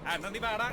Andan di bara.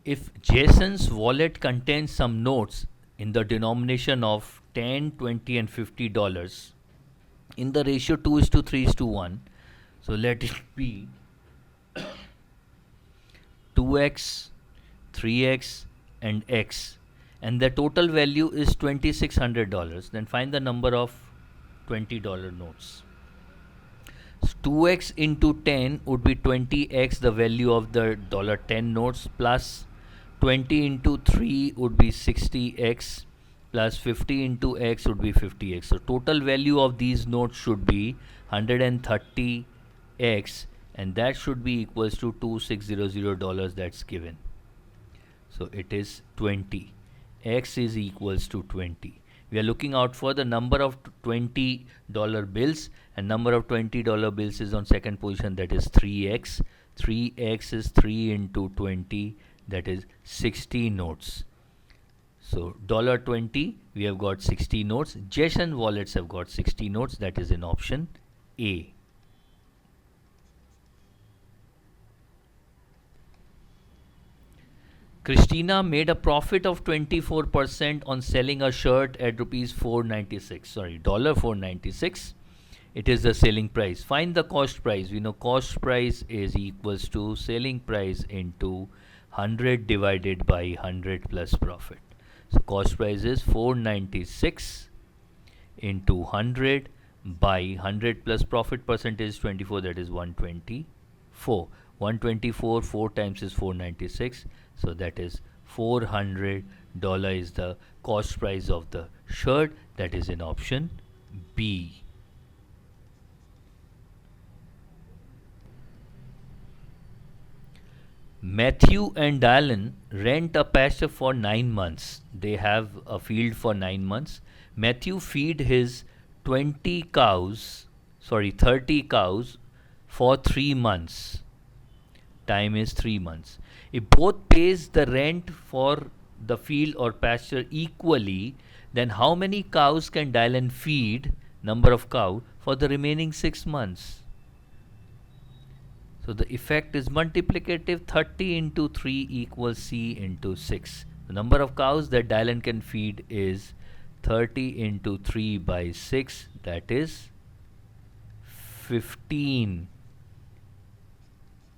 If Jason's wallet contains some notes in the denomination of 10, 20, and $50 in the ratio 2 is to 3 is to 1, so let it be 2x, 3x, and x, and the total value is $2,600, then find the number of $20 notes. So 2x into 10 would be 20x, the value of the $10 notes, plus 20 into 3 would be 60x, plus 50 into x would be 50x. So total value of these notes should be 130x, and that should be equals to $2,600 that's given. So it is 20. X is equals to 20. We are looking out for the number of $20 bills, and number of $20 bills is on second position, that is 3x. 3x is 3 into 20, that is 60 notes. So $20 we have got 60 notes. Jason wallets have got 60 notes, that is in option A. Christina made a profit of 24% on selling a shirt at rupees 496. Sorry, $496. It is the selling price. Find the cost price. We know cost price is equals to selling price into 100 divided by 100 plus profit. So cost price is 496 into 100 by 100 plus profit percentage 24, that is 124. 124 4 times is 496, so that is $400 is the cost price of the shirt, that is in option B. Matthew and Dylan rent a pasture for 9 months. They have a field for 9 months. Matthew feed his 30 cows for 3 months. Time is 3 months. If both pays the rent for the field or pasture equally, then how many cows can Dylan feed, number of cow, for the remaining 6 months? So the effect is multiplicative. 30 into 3 equals C into 6. The number of cows that Dylan can feed is 30 into 3 by 6, that is 15.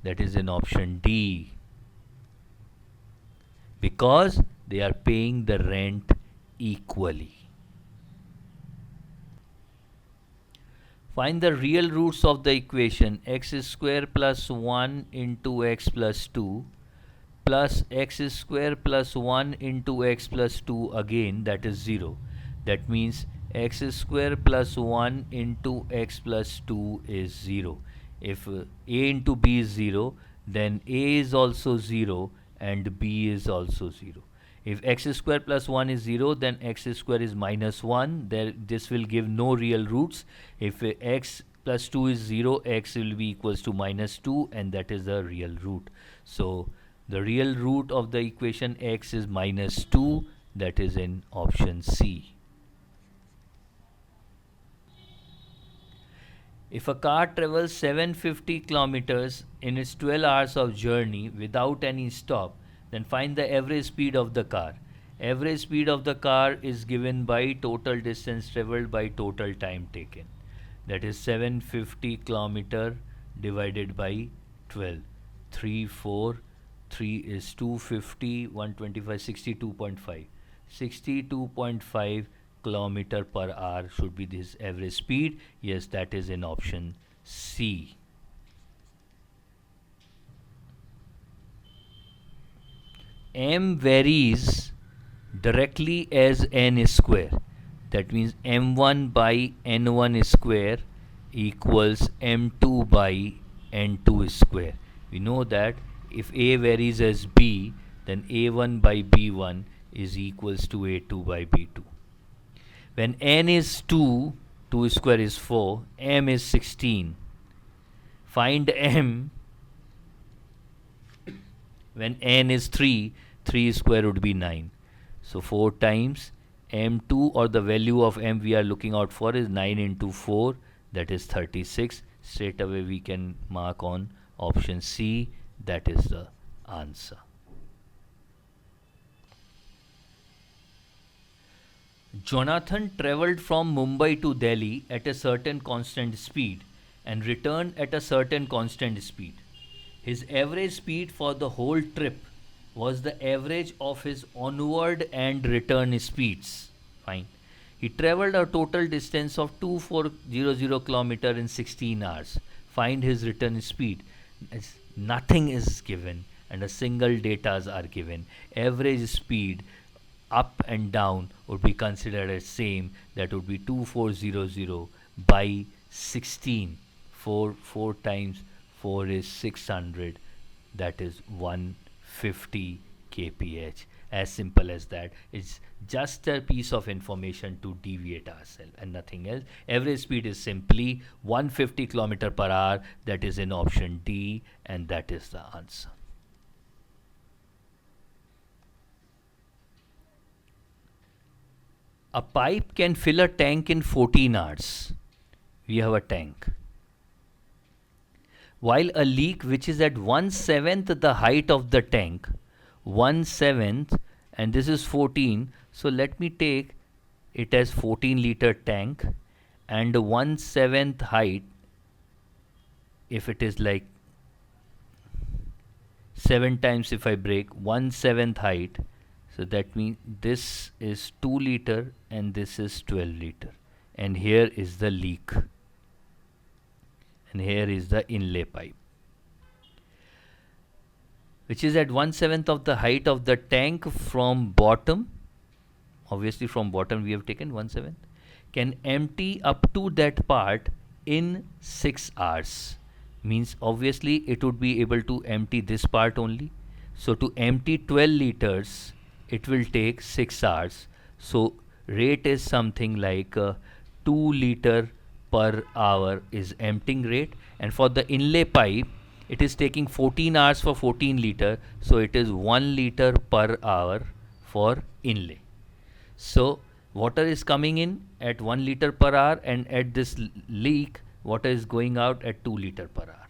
That is in option D, because they are paying the rent equally. Find the real roots of the equation x square plus 1 into x plus 2 plus x square plus 1 into x plus 2 again, that is 0. That means x square plus 1 into x plus 2 is 0. If a into b is 0, then a is also 0 and b is also 0. If x square plus 1 is 0, then x square is minus 1. This will give no real roots. If x plus 2 is 0, x will be equals to minus 2, and that is the real root. So the real root of the equation x is minus 2, that is in option C. If a car travels 750 kilometers in its 12 hours of journey without any stop, then find the average speed of the car. Average speed of the car is given by total distance traveled by total time taken. That is 750 kilometer divided by 12. 3, 4, 3 is 250, 125, 62.5. 62.5 kilometer per hour should be this average speed. Yes, that is in option C. M varies directly as n is square. That means m1 by n1 is square equals m2 by n2 is square. We know that if a varies as b, then a1 by b1 is equals to a2 by b2. When n is 2, 2 square is 4, m is 16. Find m when n is 3, 3 square would be 9. So 4 times m2, or the value of m we are looking out for, is 9 into 4, that is 36. Straight away we can mark on option C, that is the answer. Jonathan travelled from Mumbai to Delhi at a certain constant speed and returned at a certain constant speed. His average speed for the whole trip was the average of his onward and return speeds. Fine. He travelled a total distance of 2400 km in 16 hours. Find his return speed. Nothing is given and a single data are given. Average speed up and down would be considered as same. That would be 2400 by 16. 4 times 4 is 600. That is 150 kph. As simple as that. It's just a piece of information to deviate ourselves and nothing else. Average speed is simply 150 km per hour. That is in option D, and that is the answer. A pipe can fill a tank in 14 hours. We have a tank. While a leak which is at 1/7 the height of the tank, 1/7, and this is 14, so let me take it as 14-liter tank, and 1/7 height, if it is like 7 times, if I break 1/7 height, so that means this is 2 liter and this is 12 liter, and here is the leak, and here is the inlay pipe, which is at 1/7 of the height of the tank from bottom. Obviously from bottom we have taken 1/7, can empty up to that part in 6 hours. Means obviously it would be able to empty this part only. So to empty 12 liters, it will take 6 hours. So rate is something like 2 liter per hour is emptying rate, and for the inlay pipe it is taking 14 hours for 14 liter, so it is 1 liter per hour for inlay. So water is coming in at 1 liter per hour, and at this leak water is going out at 2 liter per hour.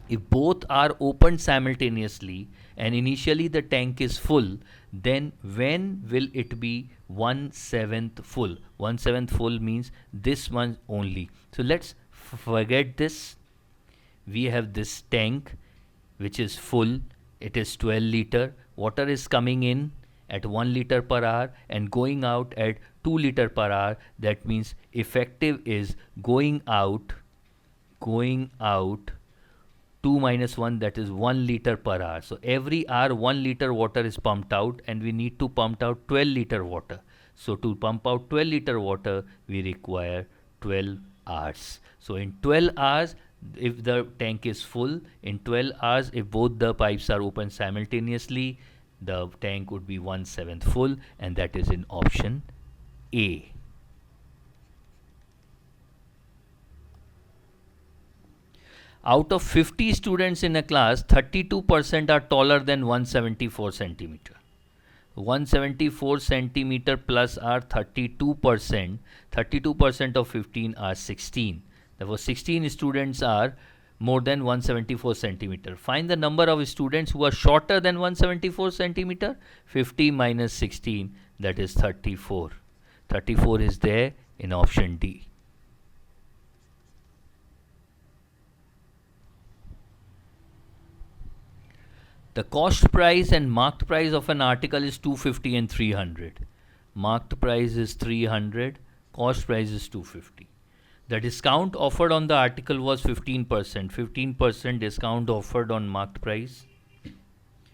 If both are opened simultaneously and initially the tank is full, then when will it be 1/7 full? 1/7 full means this one only. So let's forget this. We have this tank which is full. It is 12 liter. Water is coming in at 1 liter per hour and going out at 2 liter per hour. That means effective is going out 2 minus 1, that is 1 liter per hour. So every hour 1 liter water is pumped out, and we need to pump out 12 liter water. So to pump out 12 liter water, we require 12 hours. So in 12 hours, if the tank is full, in 12 hours, if both the pipes are open simultaneously, the tank would be 1/7 full, and that is in option A. Out of 50 students in a class, 32% are taller than 174 centimeter. 174 centimeter plus are 32%. 32% of 15 are 16. Therefore, 16 students are more than 174 centimeter. Find the number of students who are shorter than 174 centimeter. 50 minus 16, that is 34. 34 is there in option D. The cost price and marked price of an article is 250 and 300. Marked price is 300, cost price is 250. The discount offered on the article was 15%. 15% discount offered on marked price.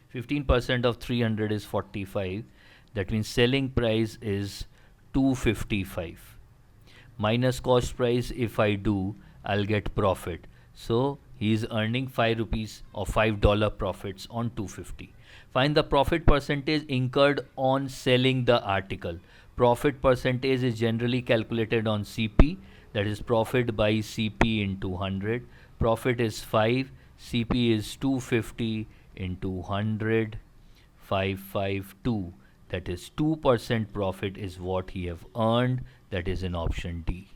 15% of 300 is 45. That means selling price is 255 minus cost price. If I do, I'll get profit. So he is earning 5 rupees or $5 profits on 250. Find the profit percentage incurred on selling the article. Profit percentage is generally calculated on CP, that is profit by CP into 100. Profit is 5, CP is 250 into 100, 552. That is 2% profit is what he have earned. That is in option D.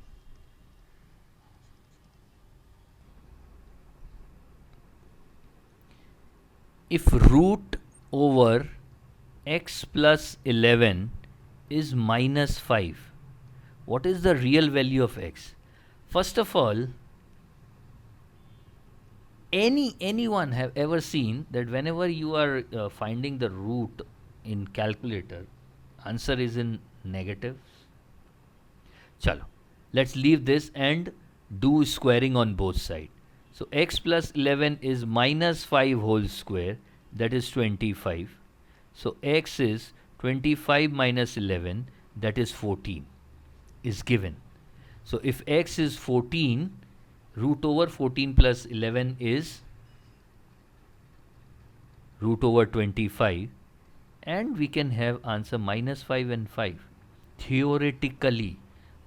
If root over x plus 11 is minus 5, what is the real value of x? First of all, anyone have ever seen that whenever you are finding the root in calculator, answer is in negatives? Chalo, let's leave this and do squaring on both sides. So x plus 11 is minus 5 whole square, that is 25. So x is 25 minus 11, that is 14, is given. So if x is 14, root over 14 plus 11 is root over 25, and we can have answer minus 5 and 5 theoretically,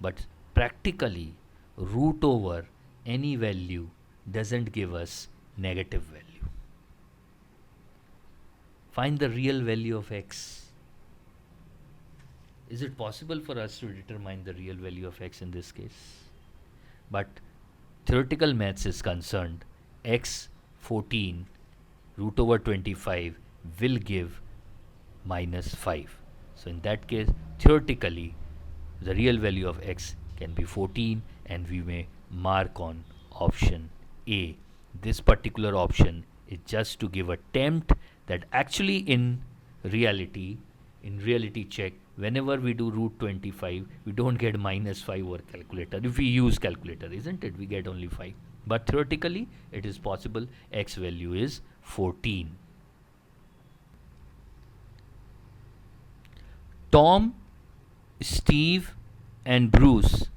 but practically root over any value doesn't give us negative value. Find the real value of x. Is it possible for us to determine the real value of x in this case? But theoretical maths is concerned, x 14 root over 25 will give minus 5. So in that case, theoretically, the real value of x can be 14, and we may mark on option A. This particular option is just to give a tempt that actually in reality check, whenever we do root 25, we don't get minus 5 over calculator. If we use calculator, isn't it? We get only 5. But theoretically, it is possible x value is 14. Tom, Steve and Bruce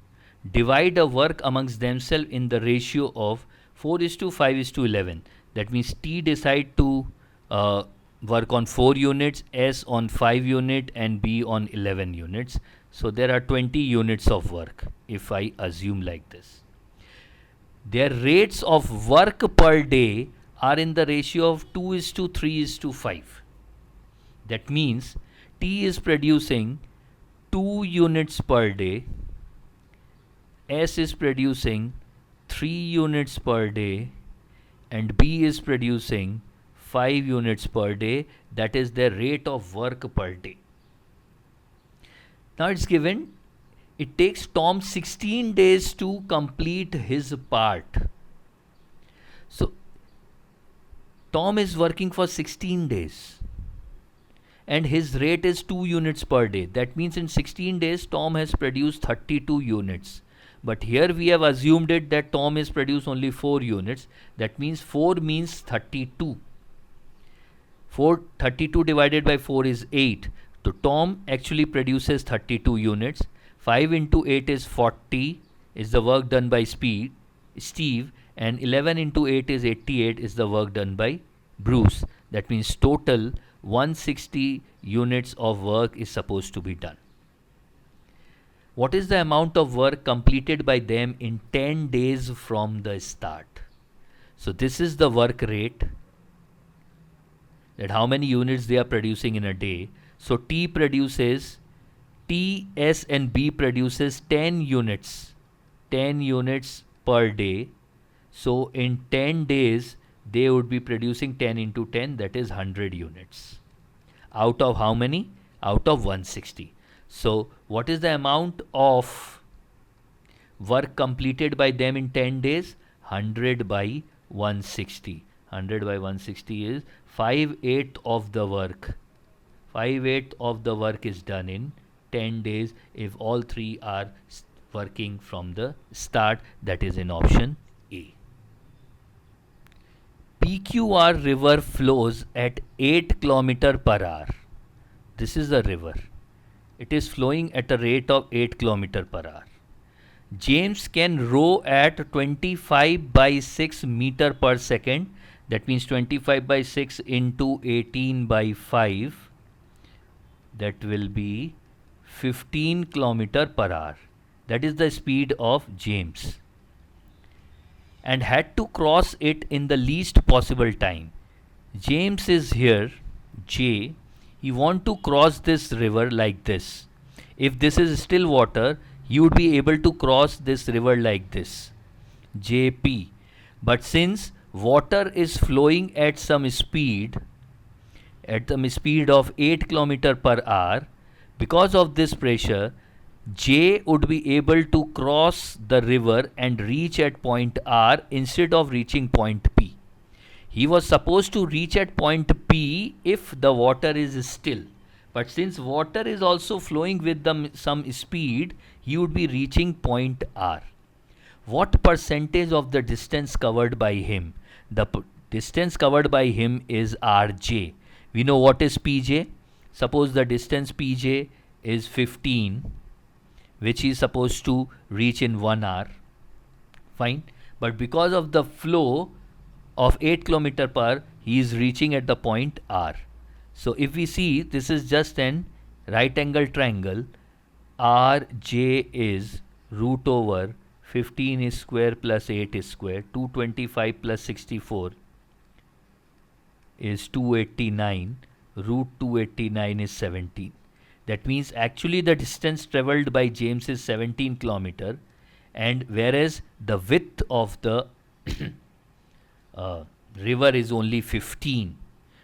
divide a work amongst themselves in the ratio of 4:5:11. That means T decide to work on 4 units, S on 5 units and B on 11 units. So there are 20 units of work if I assume like this. Their rates of work per day are in the ratio of 2:3:5. That means T is producing 2 units per day, S is producing 3 units per day, and B is producing 5 units per day. That is their rate of work per day. Now it's given it takes Tom 16 days to complete his part. So Tom is working for 16 days and his rate is 2 units per day. That means in 16 days Tom has produced 32 units. But here we have assumed it that Tom is produced only 4 units. That means 4 means 32. 32 divided by 4 is 8. So Tom actually produces 32 units. 5 into 8 is 40 is the work done by Steve, and 11 into 8 is 88 is the work done by Bruce. That means total 160 units of work is supposed to be done. What is the amount of work completed by them in 10 days from the start? So this is the work rate, that how many units they are producing in a day. So T, S and B produces 10 units per day. So in 10 days, they would be producing 10 into 10, that is 100 units. Out of how many? Out of 160. So what is the amount of work completed by them in 10 days? 100 by 160. 100 by 160 is 5/8 of the work. 5/8 of the work is done in 10 days if all three are working from the start. That is in option A. PQR river flows at 8 km per hour. This is a river. it is flowing at a rate of 8 km per hour. James can row at 25 by 6 meter per second. That means 25 by 6 into 18 by 5. That will be 15 km per hour. That is the speed of James. And had to cross it in the least possible time. James is here, J. He want to cross this river like this. If this is still water, he would be able to cross this river like this, JP. But since water is flowing at some speed, at the speed of 8 km per hour, because of this pressure, J would be able to cross the river and reach at point R instead of reaching point P. He was supposed to reach at point P if the water is still. But since water is also flowing with some speed, he would be reaching point R. What percentage of the distance covered by him? The distance covered by him is Rj. We know what is Pj. Suppose the distance Pj is 15, which he is supposed to reach in 1 hour. Fine. But because of the flow of 8 km per hour, he is reaching at the point R. So if we see, this is just an right angle triangle. Rj is root over 15 is square plus 8 is square. 225 plus 64 is 289. Root 289 is 17. That means actually the distance travelled by James is 17 km, and whereas the width of the river is only 15.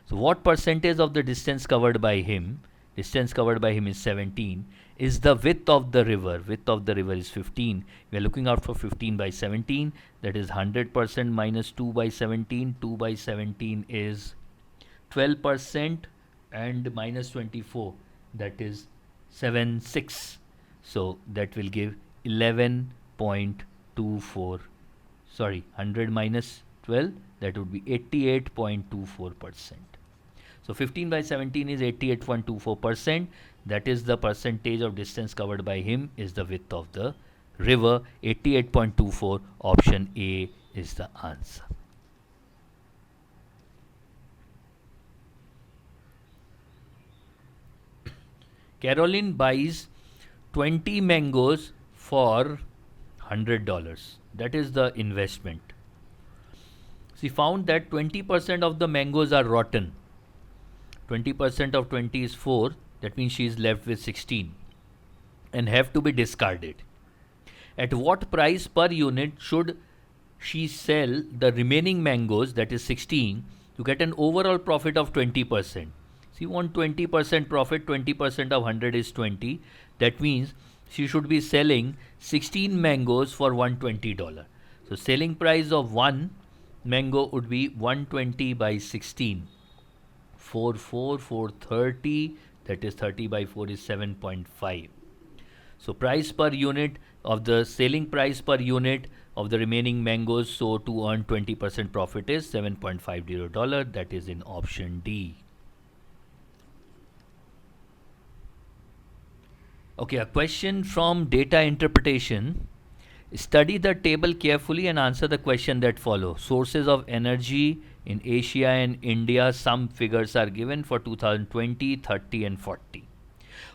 So what percentage of the distance covered by him? Distance covered by him is 17. Is the width of the river? Width of the river is 15. We are looking out for 15 by 17. That is 100% minus 2 by 17. 2 by 17 is 12% and minus 24. That is 76. So that will give 11.24. Sorry, 100 minus 12. That would be 88.24%. So 15 by 17 is 88.24%. That is the percentage of distance covered by him is the width of the river. 88.24. Option A is the answer. Caroline buys 20 mangoes for $100. That is the investment. She found that 20% of the mangoes are rotten. 20% of 20 is 4. That means she is left with 16 and have to be discarded. At what price per unit should she sell the remaining mangoes, that is 16, to get an overall profit of 20%? She wants 20% profit, 20% of 100 is 20. That means she should be selling 16 mangoes for $120. So selling price of one mango would be 120 by 16. 430, that is 30 by 4 is 7.5. So price per unit of the selling price per unit of the remaining mangoes, so to earn 20% profit is $7.50. That is in option D. Okay, a question from data interpretation. Study the table carefully and answer the question that follow. Sources of energy in Asia and India. Some figures are given for 2020, 30 and 40.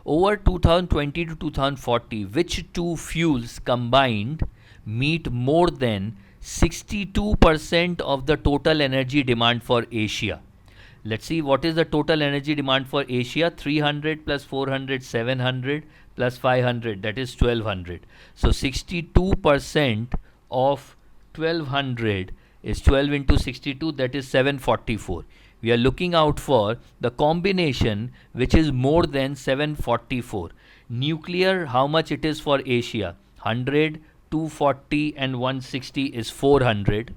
Over 2020 to 2040, which two fuels combined meet more than 62% of the total energy demand for Asia? Let's see what is the total energy demand for Asia. 300 plus 400, 700 plus 500, that is 1200. So 62% of 1200 is 12 into 62, that is 744. We are looking out for the combination which is more than 744. Nuclear, how much it is for Asia? 100, 240 and 160 is 400.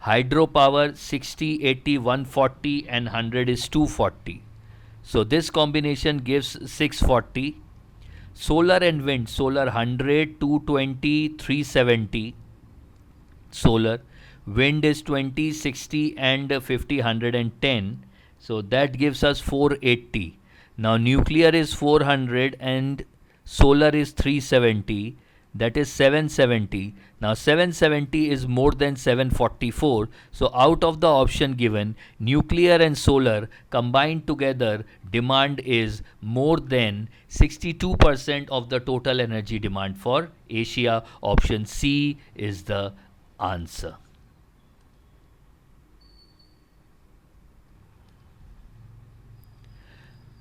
Hydropower 60, 80, 140 and 100 is 240. So this combination gives 640. Solar and wind, solar 100, 220, 370. Solar. Wind is 20, 60 and 50, 110. So that gives us 480. Now nuclear is 400 and solar is 370, that is 770. Now 770 is more than 744, so out of the option given, nuclear and solar combined together demand is more than 62% of the total energy demand for Asia. Option C is the answer.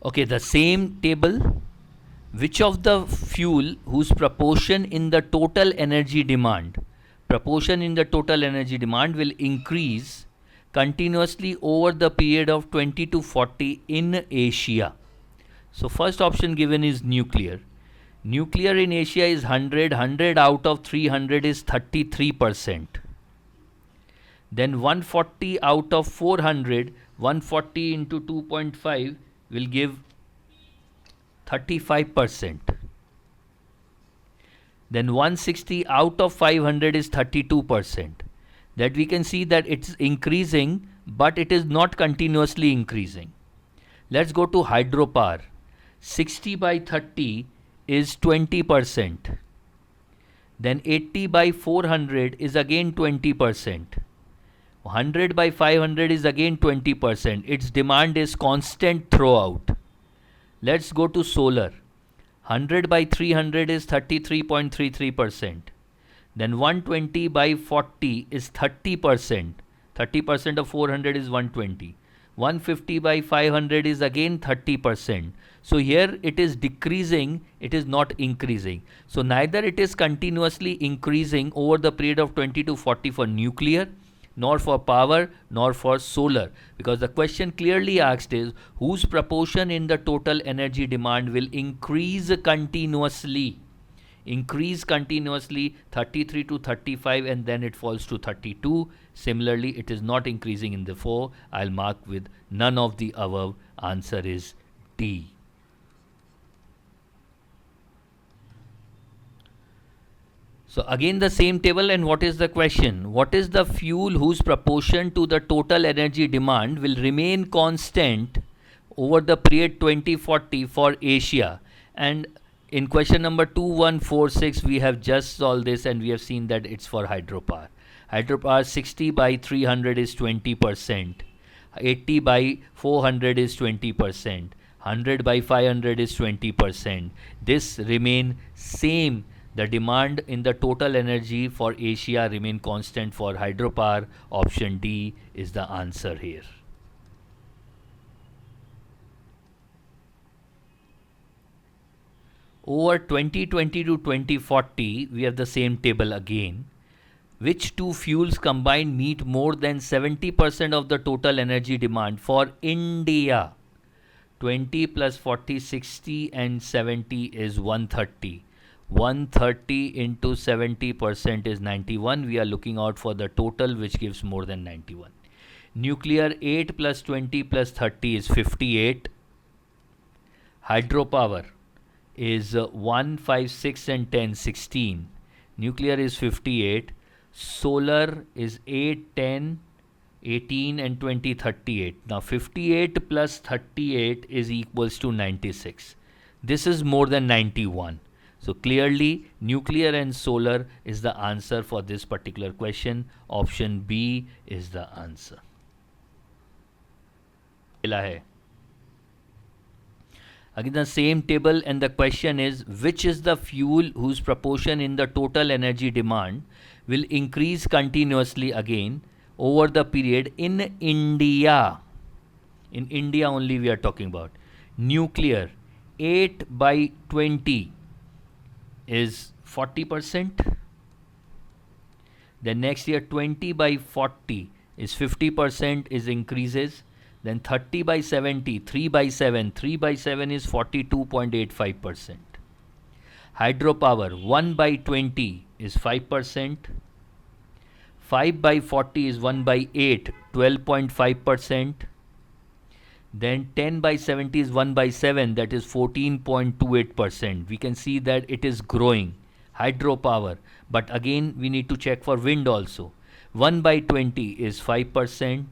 Okay, the same table. Which of the fuel whose proportion in the total energy demand will increase continuously over the period of 20 to 40 in Asia? So first option given is nuclear. Nuclear in Asia is 100 out of 300 is 33%. Then 140 out of 400, 140 into 2.5 will give 35%. Then 160 out of 500 is 32%. That we can see that it's increasing, but it is not continuously increasing. Let's go to hydropower. 60 by 30 is 20%. Then 80 by 400 is again 20%. 100 by 500 is again 20%. Its demand is constant throughout. Let's go to solar. 100 by 300 is 33.33%. Then 120 by 40 is 30%. 30% of 400 is 120. 150 by 500 is again 30%. So here it is decreasing, it is not increasing. So neither it is continuously increasing over the period of 20 to 40 for nuclear, nor for power, nor for solar, because the question clearly asked is whose proportion in the total energy demand will increase continuously 33 to 35, and then it falls to 32. Similarly, it is not increasing in the 4. I'll mark with none of the above. Answer is D. So again the same table, and what is the question? What is the fuel whose proportion to the total energy demand will remain constant over the period 2040 for Asia? And in question number 2146 we have just solved this, and we have seen that it's for hydropower. Hydropower 60 by 300 is 20%. 80 by 400 is 20%. 100 by 500 is 20%. This remain same. The demand in the total energy for Asia remain constant for hydropower. Option D is the answer here. Over 2020 to 2040, we have the same table again. Which two fuels combined meet more than 70% of the total energy demand for India? 20 plus 40, 60 and 70 is 130. 130 into 70% is 91. We are looking out for the total which gives more than 91. Nuclear 8 plus 20 plus 30 is 58. Hydropower is 1, 5, 6 and 10, 16. Nuclear is 58. Solar is 8, 10, 18 and 20, 38. Now 58 plus 38 is equals to 96. This is more than 91. So clearly nuclear and solar is the answer for this particular question. Option B is the answer. Again the same table, and the question is which is the fuel whose proportion in the total energy demand will increase continuously again over the period in India. In India only we are talking about. Nuclear 8 by 20 is 40%. Then next year 20 by 40 is 50% is increases. Then 30 by 70, 3 by 7, 3 by 7 is 42.85%. Hydropower 1 by 20 is 5%. 5 by 40 is 1 by 8, 12.5%. Then 10 by 70 is 1 by 7, that is 14.28%. We can see that it is growing, hydropower. But again, we need to check for wind also. 1 by 20 is 5%.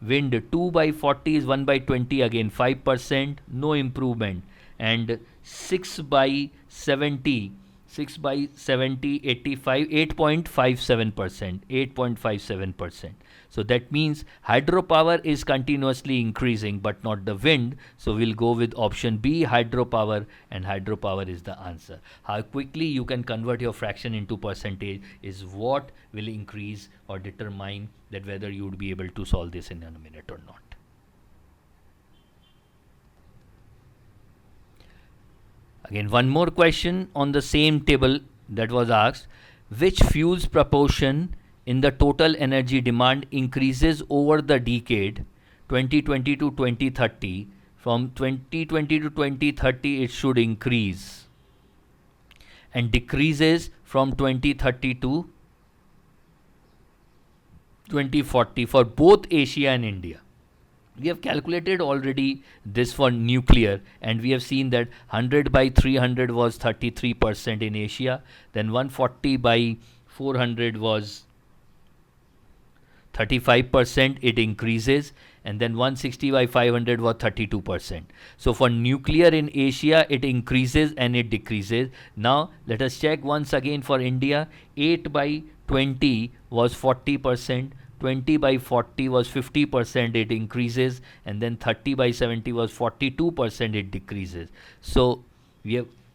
Wind 2 by 40 is 1 by 20, again 5%, no improvement. And 6 by 70, 6 by 70, 85, 8.57%, 8.57%. So that means hydropower is continuously increasing, but not the wind. So we'll go with option B, hydropower, and hydropower is the answer. How quickly you can convert your fraction into percentage is what will increase or determine that whether you would be able to solve this in a minute or not. Again, one more question on the same table that was asked. Which fuel's proportion in the total energy demand increases over the decade 2020 to 2030? From 2020 to 2030, it should increase and decreases from 2030 to 2040 for both Asia and India. We have calculated already this for nuclear, and we have seen that 100 by 300 was 33% in Asia, then 140 by 400 was 35%, it increases, and then 160 by 500 was 32%. So for nuclear in Asia, it increases and it decreases. Now let us check once again for India. 8 by 20 was 40%. 20 by 40 was 50%, it increases, and then 30 by 70 was 42%, it decreases. So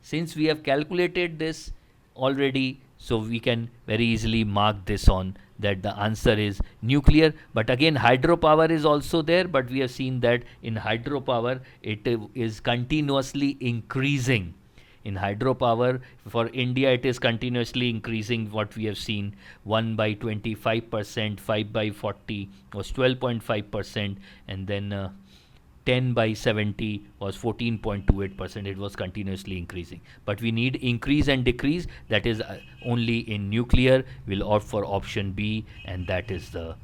since we have calculated this already, so we can very easily mark this on that the answer is nuclear. But again, hydropower is also there, but we have seen that in hydropower it is continuously increasing. In hydropower, for India, it is continuously increasing. What we have seen, 1 by 25%, 5 by 40 was 12.5%, and then 10 by 70 was 14.28%. It was continuously increasing. But we need increase and decrease. That is only in nuclear. We'll opt for option B, and that is the